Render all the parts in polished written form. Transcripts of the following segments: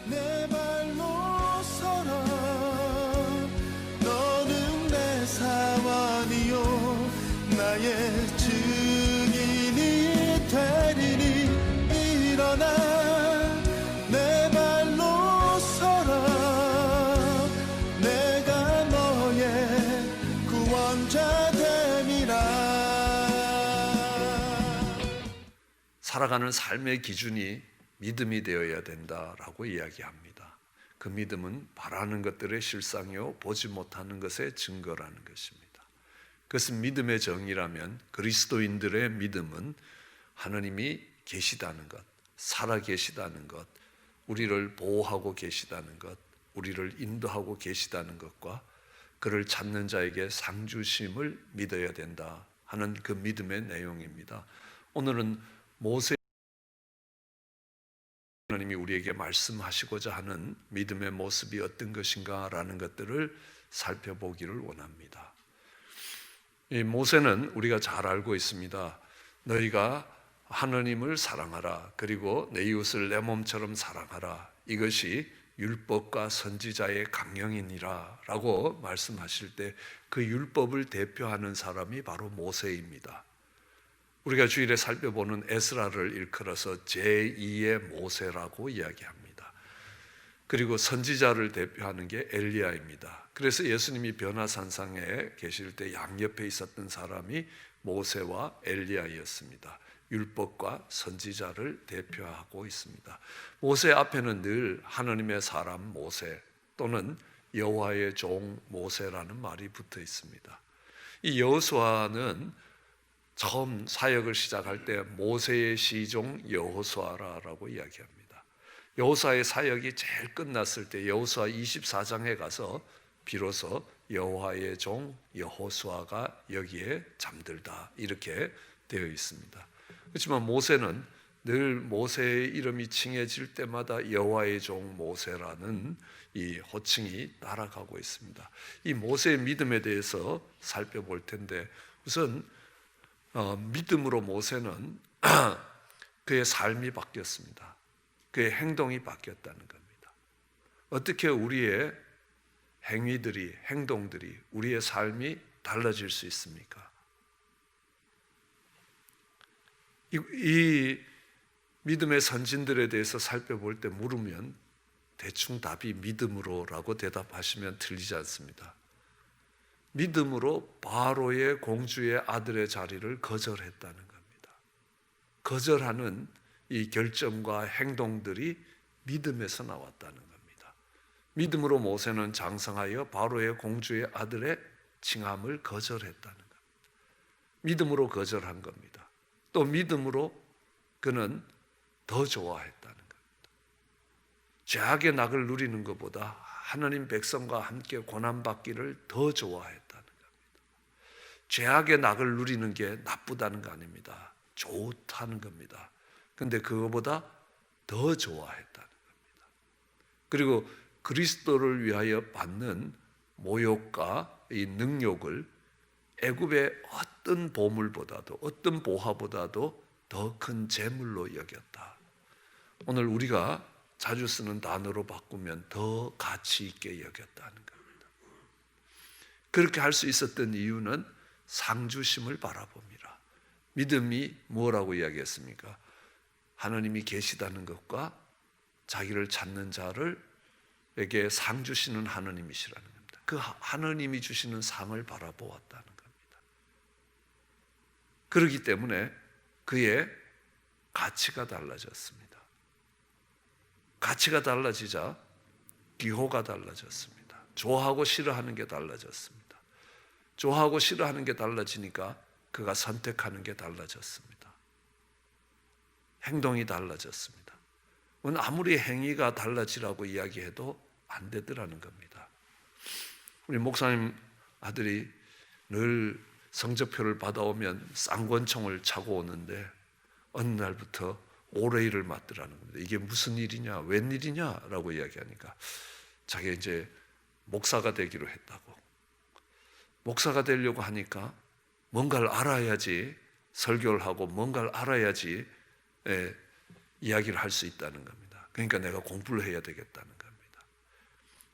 내 발로 서라. 너는 내 사원이요 나의 증인이 되리니 일어나 내 발로 서라. 내가 너의 구원자 됨이라. 살아가는 삶의 기준이 믿음이 되어야 된다라고 이야기합니다. 그 믿음은 바라는 것들의 실상이요 보지 못하는 것의 증거라는 것입니다. 그것은 믿음의 정의라면 그리스도인들의 믿음은 하나님이 계시다는 것, 살아 계시다는 것, 우리를 보호하고 계시다는 것, 우리를 인도하고 계시다는 것과 그를 찾는 자에게 상 주심을 믿어야 된다 하는 그 믿음의 내용입니다. 오늘은 모세 하나님이 우리에게 말씀하시고자 하는 믿음의 모습이 어떤 것인가라는 것들을 살펴보기를 원합니다. 이 모세는 우리가 잘 알고 있습니다. 너희가 하나님을 사랑하라, 그리고 내 이웃을 내 몸처럼 사랑하라, 이것이 율법과 선지자의 강령이니라 라고 말씀하실 때 그 율법을 대표하는 사람이 바로 모세입니다. 우리가 주일에 살펴보는 에스라를 일컬어서 제2의 모세라고 이야기합니다. 그리고 선지자를 대표하는 게 엘리야입니다. 그래서 예수님이 변화산상에 계실 때 양옆에 있었던 사람이 모세와 엘리야였습니다. 율법과 선지자를 대표하고 있습니다. 모세 앞에는 늘 하나님의 사람 모세 또는 여호와의 종 모세라는 말이 붙어 있습니다. 이 여호수아는 처음 사역을 시작할 때 모세의 시종 여호수아라고 이야기합니다. 여호수아의 사역이 제일 끝났을 때 여호수아 24장에 가서 비로소 여호와의 종 여호수아가 여기에 잠들다 이렇게 되어 있습니다. 그렇지만 모세는 늘 모세의 이름이 칭해질 때마다 여호와의 종 모세라는 이 호칭이 따라가고 있습니다. 이 모세의 믿음에 대해서 살펴볼 텐데 우선 믿음으로 모세는 그의 삶이 바뀌었습니다. 그의 행동이 바뀌었다는 겁니다. 어떻게 우리의 행위들이, 행동들이, 우리의 삶이 달라질 수 있습니까? 이 믿음의 선진들에 대해서 살펴볼 때 물으면 대충 답이 믿음으로라고 대답하시면 틀리지 않습니다. 믿음으로 바로의 공주의 아들의 자리를 거절했다는 겁니다. 거절하는 이 결정과 행동들이 믿음에서 나왔다는 겁니다. 믿음으로 모세는 장성하여 바로의 공주의 아들의 칭함을 거절했다는 겁니다. 믿음으로 거절한 겁니다. 또 믿음으로 그는 더 좋아했다는 겁니다. 죄악의 낙을 누리는 것보다 하나님 백성과 함께 고난받기를 더 좋아했다는 겁니다. 죄악의 낙을 누리는 게 나쁘다는 거 아닙니다. 좋다는 겁니다. 근데 그거보다 더 좋아했다는 겁니다. 그리고 그리스도를 위하여 받는 모욕과 이 능욕을 애굽의 어떤 보물보다도 어떤 보화보다도 더 큰 재물로 여겼다. 오늘 우리가 자주 쓰는 단어로 바꾸면 더 가치 있게 여겼다는 겁니다. 그렇게 할 수 있었던 이유는 상주심을 바라봅니다. 믿음이 뭐라고 이야기했습니까? 하나님이 계시다는 것과 자기를 찾는 자를에게 상 주시는 하나님이시라는 겁니다. 그 하나님이 주시는 상을 바라보았다는 겁니다. 그렇기 때문에 그의 가치가 달라졌습니다. 가치가 달라지자 기호가 달라졌습니다. 좋아하고 싫어하는 게 달라졌습니다. 좋아하고 싫어하는 게 달라지니까 그가 선택하는 게 달라졌습니다. 행동이 달라졌습니다. 아무리 행위가 달라지라고 이야기해도 안 되더라는 겁니다. 우리 목사님 아들이 늘 성적표를 받아오면 쌍권총을 차고 오는데 어느 날부터 오레이를 맞더라는 겁니다. 이게 무슨 일이냐, 웬일이냐 라고 이야기하니까 자기가 이제 목사가 되기로 했다고. 목사가 되려고 하니까 뭔가를 알아야지 설교를 하고 뭔가를 알아야지 이야기를 할 수 있다는 겁니다. 그러니까 내가 공부를 해야 되겠다는 겁니다.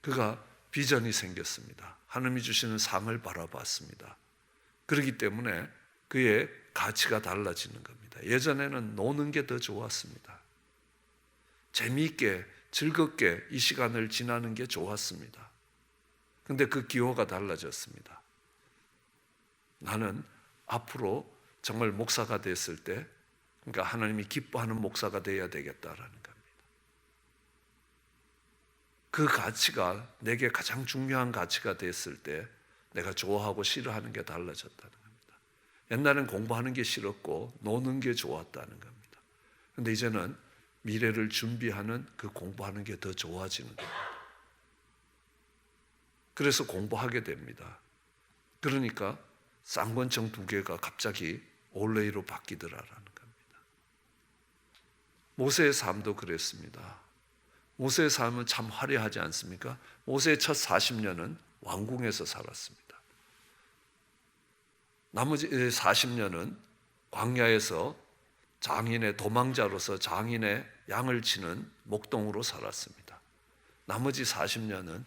그가 비전이 생겼습니다. 하나님이 주시는 상을 바라봤습니다. 그렇기 때문에 그의 가치가 달라지는 겁니다. 예전에는 노는 게 더 좋았습니다. 재미있게 즐겁게 이 시간을 지나는 게 좋았습니다. 근데 그 기호가 달라졌습니다. 나는 앞으로 정말 목사가 됐을 때, 그러니까 하나님이 기뻐하는 목사가 되어야 되겠다라는 겁니다. 그 가치가 내게 가장 중요한 가치가 됐을 때 내가 좋아하고 싫어하는 게 달라졌다는 겁니다. 옛날엔 공부하는 게 싫었고 노는 게 좋았다는 겁니다. 그런데 이제는 미래를 준비하는 그 공부하는 게 더 좋아지는 겁니다. 그래서 공부하게 됩니다. 그러니까 쌍권총 2개가 갑자기 올레이로 바뀌더라라는 겁니다. 모세의 삶도 그랬습니다. 모세의 삶은 참 화려하지 않습니까? 모세의 첫 40년은 왕궁에서 살았습니다. 나머지 40년은 광야에서 장인의 도망자로서 장인의 양을 치는 목동으로 살았습니다. 나머지 40년은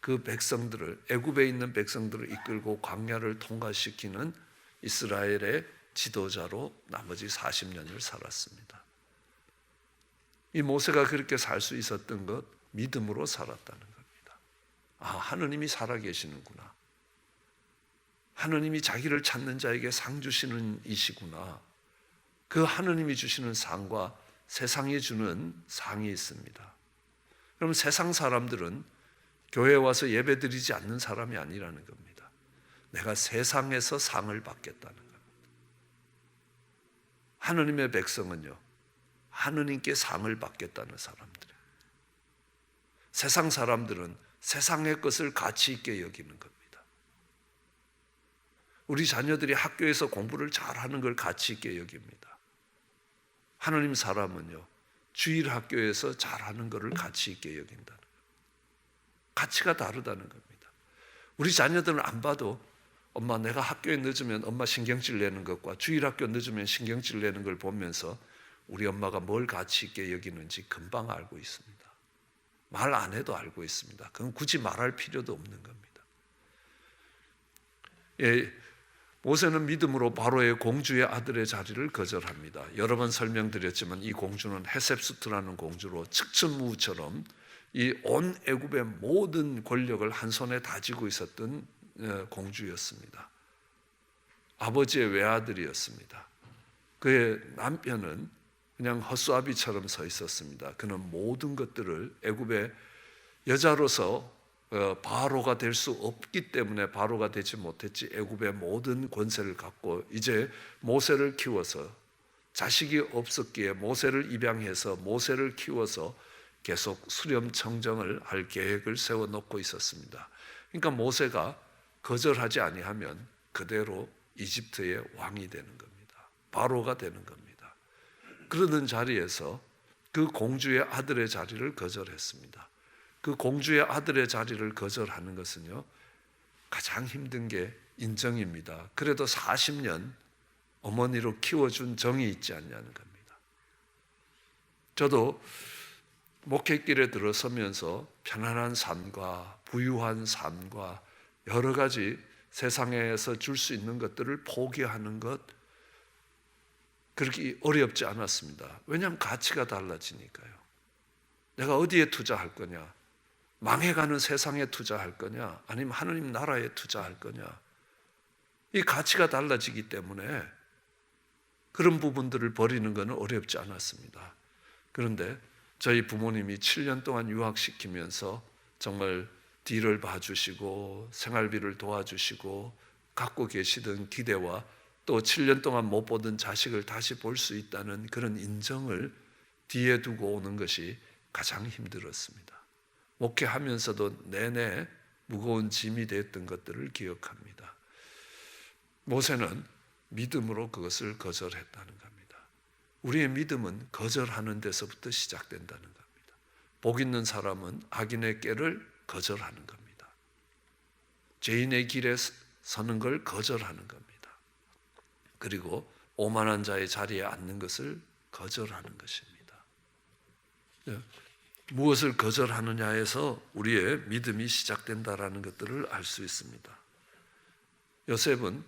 그 백성들을, 애굽에 있는 백성들을 이끌고 광야를 통과시키는 이스라엘의 지도자로 나머지 40년을 살았습니다. 이 모세가 그렇게 살 수 있었던 것, 믿음으로 살았다는 겁니다. 아, 하느님이 살아계시는구나. 하느님이 자기를 찾는 자에게 상 주시는 이시구나. 그 하느님이 주시는 상과 세상이 주는 상이 있습니다. 그럼 세상 사람들은 교회에 와서 예배드리지 않는 사람이 아니라는 겁니다. 내가 세상에서 상을 받겠다는 겁니다. 하느님의 백성은요, 하느님께 상을 받겠다는 사람들이에요. 세상 사람들은 세상의 것을 가치 있게 여기는 겁니다. 우리 자녀들이 학교에서 공부를 잘하는 걸 가치 있게 여깁니다. 하느님 사람은요, 주일 학교에서 잘하는 것을 가치 있게 여긴다는 겁니다. 가치가 다르다는 겁니다. 우리 자녀들은 안 봐도 엄마 내가 학교에 늦으면 엄마 신경질 내는 것과 주일 학교 늦으면 신경질 내는 걸 보면서 우리 엄마가 뭘 가치 있게 여기는지 금방 알고 있습니다. 말 안 해도 알고 있습니다. 그건 굳이 말할 필요도 없는 겁니다. 예, 모세는 믿음으로 바로의 공주의 아들의 자리를 거절합니다. 여러 번 설명드렸지만 이 공주는 헤셉수트라는 공주로 측천무후처럼 이 온 애굽의 모든 권력을 한 손에 다지고 있었던 공주였습니다. 아버지의 외아들이었습니다. 그의 남편은 그냥 헛수아비처럼 서 있었습니다. 그는 모든 것들을 애굽의 여자로서 바로가 될 수 없기 때문에 바로가 되지 못했지, 애굽의 모든 권세를 갖고 이제 모세를 키워서, 자식이 없었기에 모세를 입양해서 모세를 키워서 계속 수렴청정을 할 계획을 세워놓고 있었습니다. 그러니까 모세가 거절하지 아니하면 그대로 이집트의 왕이 되는 겁니다. 바로가 되는 겁니다. 그러던 자리에서 그 공주의 아들의 자리를 거절했습니다. 그 공주의 아들의 자리를 거절하는 것은요, 가장 힘든 게 인정입니다. 그래도 40년 어머니로 키워준 정이 있지 않냐는 겁니다. 저도 목회길에 들어서면서 편안한 삶과 부유한 삶과 여러 가지 세상에서 줄 수 있는 것들을 포기하는 것, 그렇게 어렵지 않았습니다. 왜냐하면 가치가 달라지니까요. 내가 어디에 투자할 거냐? 망해가는 세상에 투자할 거냐? 아니면 하느님 나라에 투자할 거냐? 이 가치가 달라지기 때문에 그런 부분들을 버리는 것은 어렵지 않았습니다. 그런데 저희 부모님이 7년 동안 유학시키면서 정말 뒤를 봐주시고 생활비를 도와주시고 갖고 계시던 기대와 또 7년 동안 못 보던 자식을 다시 볼 수 있다는 그런 인정을 뒤에 두고 오는 것이 가장 힘들었습니다. 목회하면서도 내내 무거운 짐이 됐던 것들을 기억합니다. 모세는 믿음으로 그것을 거절했다는 겁니다. 우리의 믿음은 거절하는 데서부터 시작된다는 겁니다. 복 있는 사람은 악인의 꾀를 거절하는 겁니다. 죄인의 길에 서는 걸 거절하는 겁니다. 그리고 오만한 자의 자리에 앉는 것을 거절하는 것입니다. 무엇을 거절하느냐에서 우리의 믿음이 시작된다라는 것들을 알 수 있습니다. 요셉은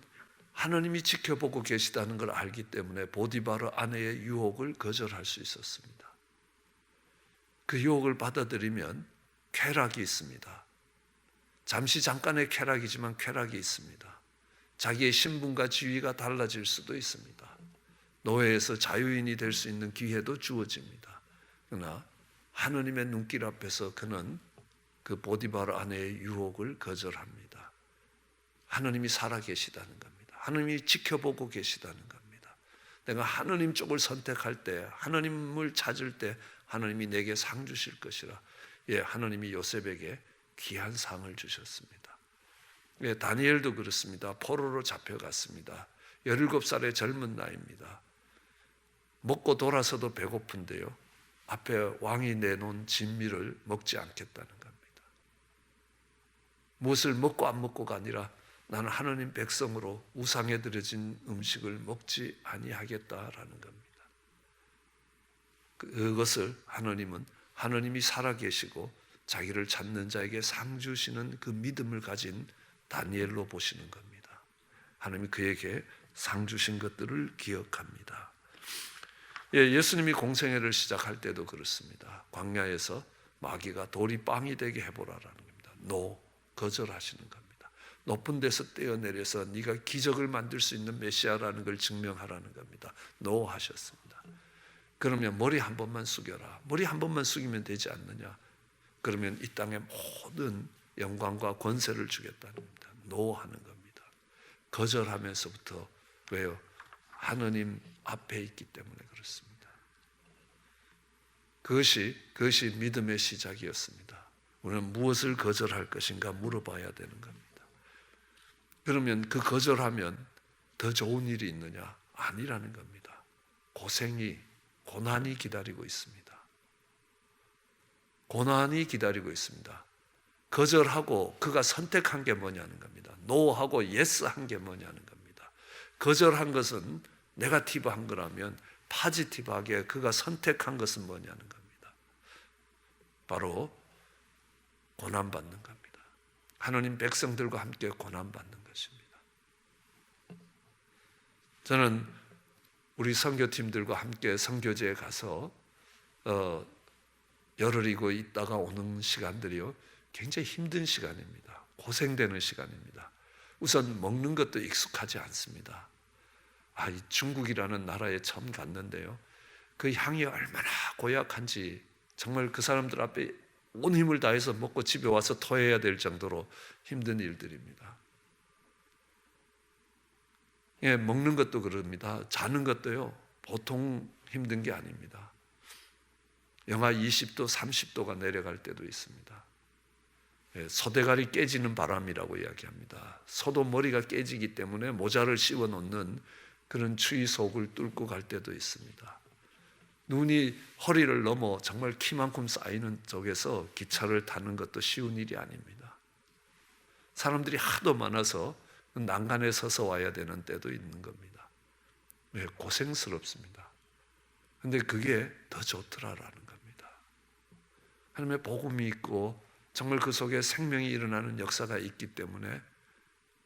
하나님이 지켜보고 계시다는 걸 알기 때문에 보디바르 아내의 유혹을 거절할 수 있었습니다. 그 유혹을 받아들이면 쾌락이 있습니다. 잠시 잠깐의 쾌락이지만 쾌락이 있습니다. 자기의 신분과 지위가 달라질 수도 있습니다. 노예에서 자유인이 될 수 있는 기회도 주어집니다. 그러나 하나님의 눈길 앞에서 그는 그 보디바르 아내의 유혹을 거절합니다. 하나님이 살아계시다는 겁니다. 하나님이 지켜보고 계시다는 겁니다. 내가 하나님 쪽을 선택할 때, 하나님을 찾을 때 하나님이 내게 상 주실 것이라. 예, 하나님이 요셉에게 귀한 상을 주셨습니다. 예, 다니엘도 그렇습니다. 포로로 잡혀갔습니다. 17살의 젊은 나이입니다. 먹고 돌아서도 배고픈데요, 앞에 왕이 내놓은 진미를 먹지 않겠다는 겁니다. 무엇을 먹고 안 먹고가 아니라 나는 하나님 백성으로 우상에 드려진 음식을 먹지 아니하겠다라는 겁니다. 그것을 하나님은 하나님이 살아계시고 자기를 찾는 자에게 상 주시는 그 믿음을 가진 다니엘로 보시는 겁니다. 하나님이 그에게 상 주신 것들을 기억합니다. 예수님이 공생애를 시작할 때도 그렇습니다. 광야에서 마귀가 돌이 빵이 되게 해보라라는 겁니다. 노, 거절하시는 겁니다. 높은 데서 떼어내려서 네가 기적을 만들 수 있는 메시아라는 걸 증명하라는 겁니다. 노 하셨습니다. 그러면 머리 한 번만 숙여라. 머리 한 번만 숙이면 되지 않느냐? 그러면 이 땅의 모든 영광과 권세를 주겠다는 겁니다. 노 하는 겁니다. 거절하면서부터, 왜요? 하느님 앞에 있기 때문에 그렇습니다. 그것이 믿음의 시작이었습니다. 우리는 무엇을 거절할 것인가 물어봐야 되는 겁니다. 그러면 그 거절하면 더 좋은 일이 있느냐? 아니라는 겁니다. 고난이 기다리고 있습니다. 고난이 기다리고 있습니다. 거절하고 그가 선택한 게 뭐냐는 겁니다. 노하고 예스 한 게 뭐냐는 겁니다. 거절한 것은 네거티브한 거라면 파지티브하게 그가 선택한 것은 뭐냐는 겁니다. 바로 고난받는 겁니다. 하나님 백성들과 함께 고난받는 것입니다. 저는 우리 선교팀들과 함께 선교지에 가서 열흘 있다가 오는 시간들이요, 굉장히 힘든 시간입니다. 고생되는 시간입니다. 우선 먹는 것도 익숙하지 않습니다. 이 중국이라는 나라에 처음 갔는데요, 그 향이 얼마나 고약한지 정말 그 사람들 앞에 온 힘을 다해서 먹고 집에 와서 토해야 될 정도로 힘든 일들입니다. 예, 먹는 것도 그럽니다. 자는 것도요, 보통 힘든 게 아닙니다. 영하 20도, 30도가 내려갈 때도 있습니다. 예, 소대가리 깨지는 바람이라고 이야기합니다. 소도 머리가 깨지기 때문에 모자를 씌워 놓는 그런 추위 속을 뚫고 갈 때도 있습니다. 눈이 허리를 넘어 정말 키만큼 쌓이는 쪽에서 기차를 타는 것도 쉬운 일이 아닙니다. 사람들이 하도 많아서 난간에 서서 와야 되는 때도 있는 겁니다. 왜? 고생스럽습니다. 그런데 그게 더 좋더라라는 겁니다. 하나님의 복음이 있고 정말 그 속에 생명이 일어나는 역사가 있기 때문에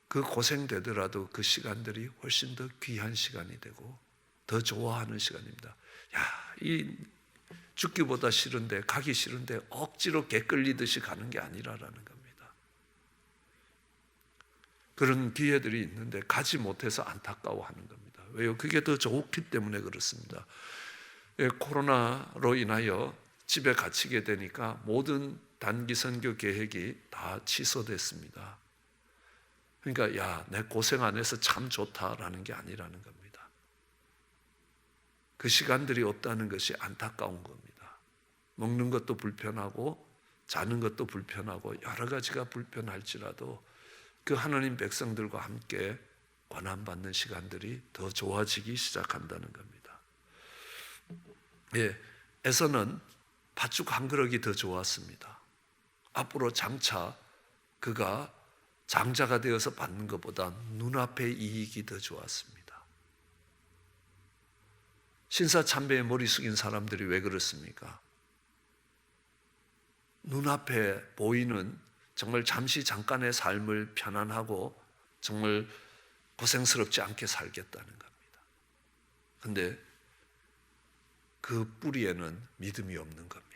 그 고생되더라도 그 시간들이 훨씬 더 귀한 시간이 되고 더 좋아하는 시간입니다. 이 죽기보다 싫은데, 가기 싫은데 억지로 개 끌리듯이 가는 게 아니라라는 겁니다. 그런 기회들이 있는데 가지 못해서 안타까워하는 겁니다. 왜요? 그게 더 좋기 때문에 그렇습니다. 코로나로 인하여 집에 갇히게 되니까 모든 단기 선교 계획이 다 취소됐습니다. 그러니까 내 고생 안 해서 참 좋다라는 게 아니라는 겁니다. 그 시간들이 없다는 것이 안타까운 겁니다. 먹는 것도 불편하고 자는 것도 불편하고 여러 가지가 불편할지라도 그 하나님 백성들과 함께 고난받는 시간들이 더 좋아지기 시작한다는 겁니다. 예, 에서는 팥죽 한 그릇이 더 좋았습니다. 앞으로 장차 그가 장자가 되어서 받는 것보다 눈앞의 이익이 더 좋았습니다. 신사참배에 머리 숙인 사람들이 왜 그렇습니까? 눈앞에 보이는 정말 잠깐의 삶을 편안하고 정말 고생스럽지 않게 살겠다는 겁니다. 그런데 그 뿌리에는 믿음이 없는 겁니다.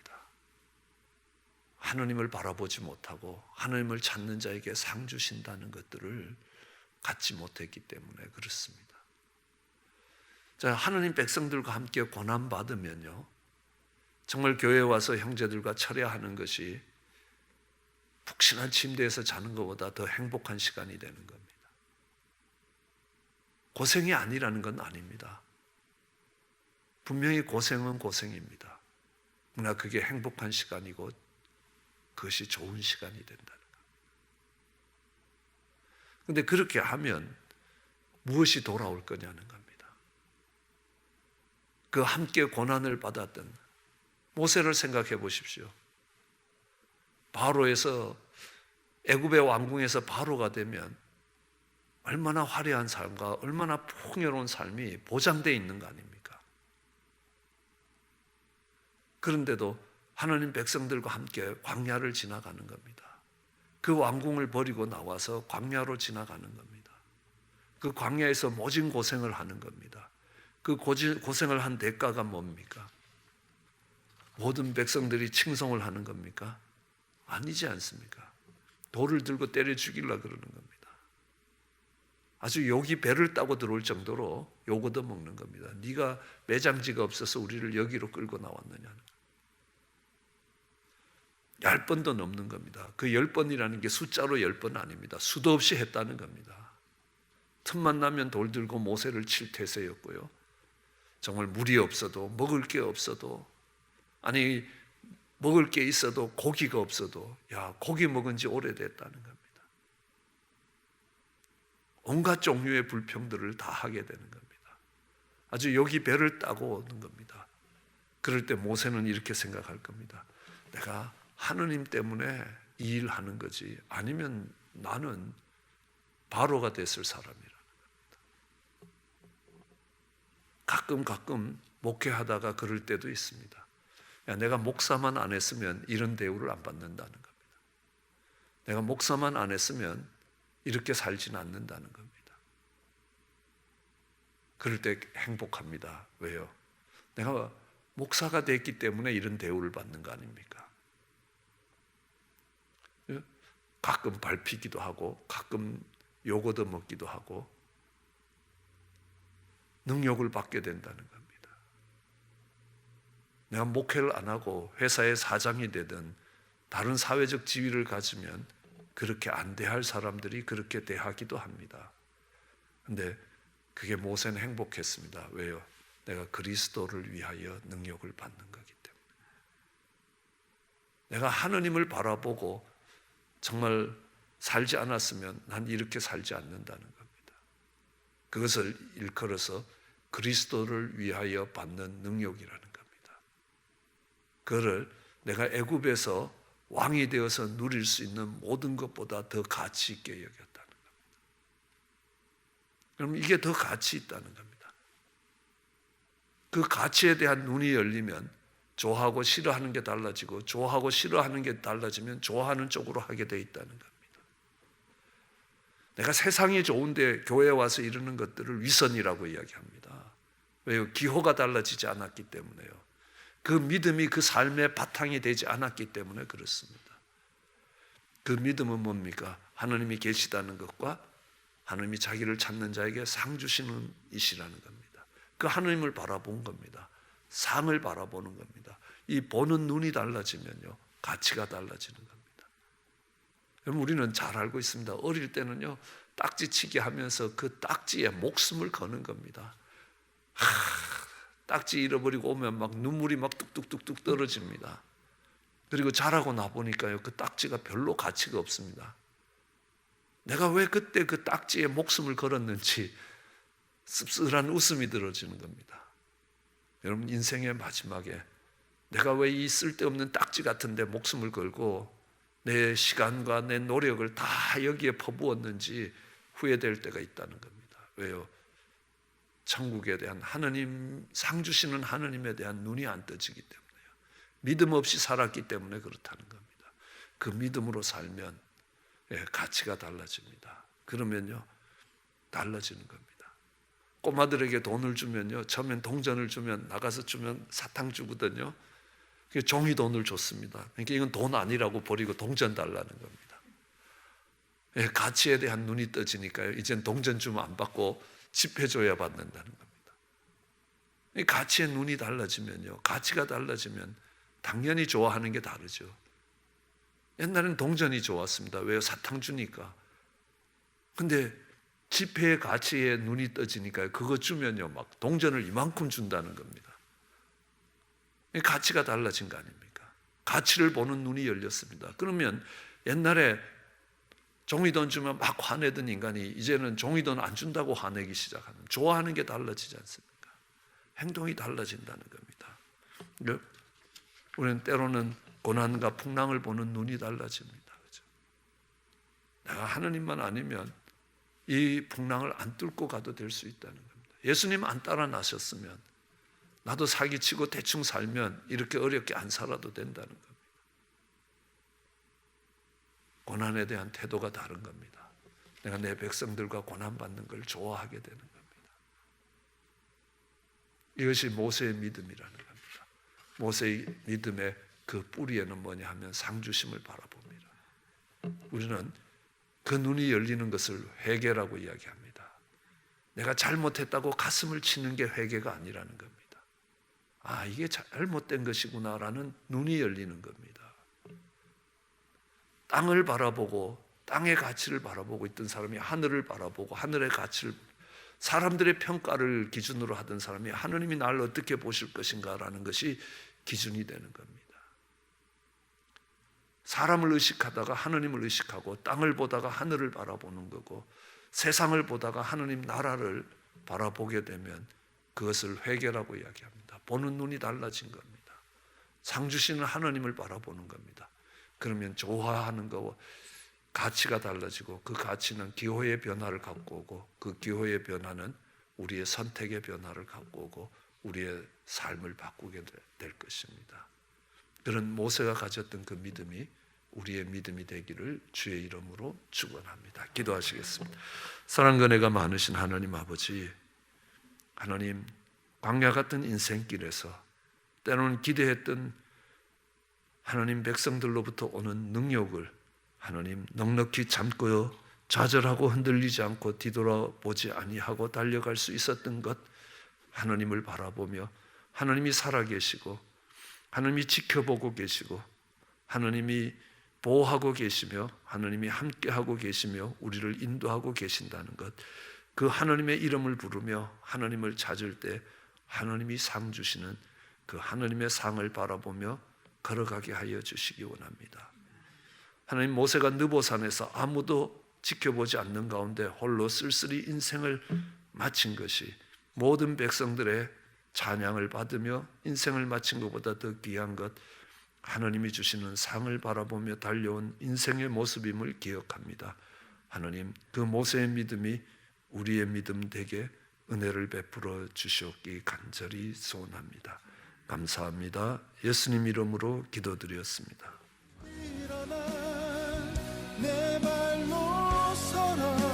하나님을 바라보지 못하고 하나님을 찾는 자에게 상 주신다는 것들을 갖지 못했기 때문에 그렇습니다. 자, 하나님 백성들과 함께 고난받으면요, 정말 교회에 와서 형제들과 철야하는 것이 푹신한 침대에서 자는 것보다 더 행복한 시간이 되는 겁니다. 고생이 아니라는 건 아닙니다. 분명히 고생은 고생입니다. 그러나 그게 행복한 시간이고 그것이 좋은 시간이 된다는 거예요. 그런데 그렇게 하면 무엇이 돌아올 거냐는 겁니다. 그 함께 고난을 받았던 모세를 생각해 보십시오. 바로에서 애굽의 왕궁에서 바로가 되면 얼마나 화려한 삶과 얼마나 풍요로운 삶이 보장되어 있는 거 아닙니까? 그런데도 하나님 백성들과 함께 광야를 지나가는 겁니다. 그 왕궁을 버리고 나와서 광야로 지나가는 겁니다. 그 광야에서 모진 고생을 하는 겁니다. 그 고생을 한 대가가 뭡니까? 모든 백성들이 칭송을 하는 겁니까? 아니지 않습니까? 돌을 들고 때려 죽이려고 그러는 겁니다. 아주 욕이 배를 따고 들어올 정도로 욕 얻어먹는 겁니다. 네가 매장지가 없어서 우리를 여기로 끌고 나왔느냐는. 10번도 넘는 겁니다. 그 10번이라는 게 숫자로 10번 아닙니다. 수도 없이 했다는 겁니다. 틈만 나면 돌 들고 모세를 칠 태세였고요. 정말 물이 없어도, 먹을 게 없어도, 아니 먹을 게 있어도 고기가 없어도, 야, 고기 먹은 지 오래됐다는 겁니다. 온갖 종류의 불평들을 다 하게 되는 겁니다. 아주 여기 배를 따고 오는 겁니다. 그럴 때 모세는 이렇게 생각할 겁니다. 내가 하느님 때문에 이 일을 하는 거지, 아니면 나는 바로가 됐을 사람이라는 겁니다. 가끔 목회하다가 그럴 때도 있습니다. 야, 내가 목사만 안 했으면 이런 대우를 안 받는다는 겁니다. 내가 목사만 안 했으면 이렇게 살지는 않는다는 겁니다. 그럴 때 행복합니다. 왜요? 내가 목사가 됐기 때문에 이런 대우를 받는 거 아닙니까? 가끔 밟히기도 하고 가끔 욕 얻어먹기도 하고 능욕을 받게 된다는 겁니다. 내가 목회를 안 하고 회사의 사장이 되든 다른 사회적 지위를 가지면 그렇게 안 대할 사람들이 그렇게 대하기도 합니다. 그런데 그게 모세는 행복했습니다. 왜요? 내가 그리스도를 위하여 능욕을 받는 거기 때문에. 내가 하느님을 바라보고 정말 살지 않았으면 난 이렇게 살지 않는다는 겁니다. 그것을 일컬어서 그리스도를 위하여 받는 능욕이라는 겁니다. 그를 내가 애굽에서 왕이 되어서 누릴 수 있는 모든 것보다 더 가치 있게 여겼다는 겁니다. 그럼 이게 더 가치 있다는 겁니다. 그 가치에 대한 눈이 열리면 좋아하고 싫어하는 게 달라지고 좋아하고 싫어하는 게 달라지면 좋아하는 쪽으로 하게 돼 있다는 겁니다. 내가 세상이 좋은데 교회에 와서 이러는 것들을 위선이라고 이야기합니다. 왜요? 기호가 달라지지 않았기 때문에요. 그 믿음이 그 삶의 바탕이 되지 않았기 때문에 그렇습니다. 그 믿음은 뭡니까? 하나님이 계시다는 것과 하나님이 자기를 찾는 자에게 상 주시는 이시라는 겁니다. 그 하나님을 바라본 겁니다. 상을 바라보는 겁니다. 이 보는 눈이 달라지면요, 가치가 달라지는 겁니다. 여러분, 우리는 잘 알고 있습니다. 어릴 때는요, 딱지치기 하면서 그 딱지에 목숨을 거는 겁니다. 딱지 잃어버리고 오면 막 눈물이 막 뚝뚝뚝뚝 떨어집니다. 그리고 자라고 나보니까요, 그 딱지가 별로 가치가 없습니다. 내가 왜 그때 그 딱지에 목숨을 걸었는지 씁쓸한 웃음이 들어지는 겁니다. 여러분, 인생의 마지막에 내가 왜 이 쓸데없는 딱지 같은데 목숨을 걸고 내 시간과 내 노력을 다 여기에 퍼부었는지 후회될 때가 있다는 겁니다. 왜요? 천국에 대한 하나님, 상 주시는 하나님에 대한 눈이 안 떠지기 때문에요. 믿음 없이 살았기 때문에 그렇다는 겁니다. 그 믿음으로 살면 가치가 달라집니다. 그러면요 달라지는 겁니다. 꼬마들에게 돈을 주면요, 처음엔 동전을 주면 나가서 주면 사탕 주거든요. 종이 돈을 줬습니다. 그러니까 이건 돈 아니라고 버리고 동전 달라는 겁니다. 가치에 대한 눈이 떠지니까요, 이젠 동전 주면 안 받고 지폐줘야 받는다는 겁니다. 가치의 눈이 달라지면요, 가치가 달라지면 당연히 좋아하는 게 다르죠. 옛날에는 동전이 좋았습니다. 왜요? 사탕 주니까. 근데 지폐의 가치에 눈이 떠지니까 그거 주면요 막 동전을 이만큼 준다는 겁니다. 가치가 달라진 거 아닙니까? 가치를 보는 눈이 열렸습니다. 그러면 옛날에 종이돈 주면 막 화내던 인간이 이제는 종이돈 안 준다고 화내기 시작하는, 좋아하는 게 달라지지 않습니까? 행동이 달라진다는 겁니다. 우리는 때로는 고난과 풍랑을 보는 눈이 달라집니다. 그렇죠? 내가 하느님만 아니면 이 풍랑을 안 뚫고 가도 될 수 있다는 겁니다. 예수님 안 따라 나셨으면 나도 사기치고 대충 살면 이렇게 어렵게 안 살아도 된다는 겁니다. 고난에 대한 태도가 다른 겁니다. 내가 내 백성들과 고난받는 걸 좋아하게 되는 겁니다. 이것이 모세의 믿음이라는 겁니다. 모세의 믿음의 그 뿌리에는 뭐냐 하면 상주심을 바라봅니다. 우리는 그 눈이 열리는 것을 회개라고 이야기합니다. 내가 잘못했다고 가슴을 치는 게 회개가 아니라는 겁니다. 아, 이게 잘못된 것이구나라는 눈이 열리는 겁니다. 땅을 바라보고 땅의 가치를 바라보고 있던 사람이 하늘을 바라보고 하늘의 가치를, 사람들의 평가를 기준으로 하던 사람이 하느님이 나를 어떻게 보실 것인가라는 것이 기준이 되는 겁니다. 사람을 의식하다가 하느님을 의식하고 땅을 보다가 하늘을 바라보는 거고 세상을 보다가 하느님 나라를 바라보게 되면 그것을 회개라고 이야기합니다. 보는 눈이 달라진 겁니다. 상 주시는 하느님을 바라보는 겁니다. 그러면 좋아하는 거 가치가 달라지고 그 가치는 기호의 변화를 갖고 오고 그 기호의 변화는 우리의 선택의 변화를 갖고 오고 우리의 삶을 바꾸게 될 것입니다. 그런 모세가 가졌던 그 믿음이 우리의 믿음이 되기를 주의 이름으로 축원합니다. 기도하시겠습니다. 사랑과 은혜가 많으신 하나님 아버지, 하나님 광야 같은 인생길에서 때로는 기대했던 하나님 백성들로부터 오는 능력을 하나님 넉넉히 참고요 좌절하고 흔들리지 않고 뒤돌아보지 아니하고 달려갈 수 있었던 것, 하나님을 바라보며 하나님이 살아계시고 하나님이 지켜보고 계시고 하나님이 보호하고 계시며 하나님이 함께하고 계시며 우리를 인도하고 계신다는 것, 그 하나님의 이름을 부르며 하나님을 찾을 때 하나님이 상 주시는 그 하나님의 상을 바라보며 걸어가게 하여 주시기 원합니다. 하나님, 모세가 느보산에서 아무도 지켜보지 않는 가운데 홀로 쓸쓸히 인생을 마친 것이 모든 백성들의 찬양을 받으며 인생을 마친 것보다 더 귀한 것, 하나님이 주시는 상을 바라보며 달려온 인생의 모습임을 기억합니다. 하나님, 그 모세의 믿음이 우리의 믿음 되게 은혜를 베풀어 주시옵기 간절히 소원합니다. 감사합니다. 예수님 이름으로 기도드렸습니다. 일어나 내 발로 서라.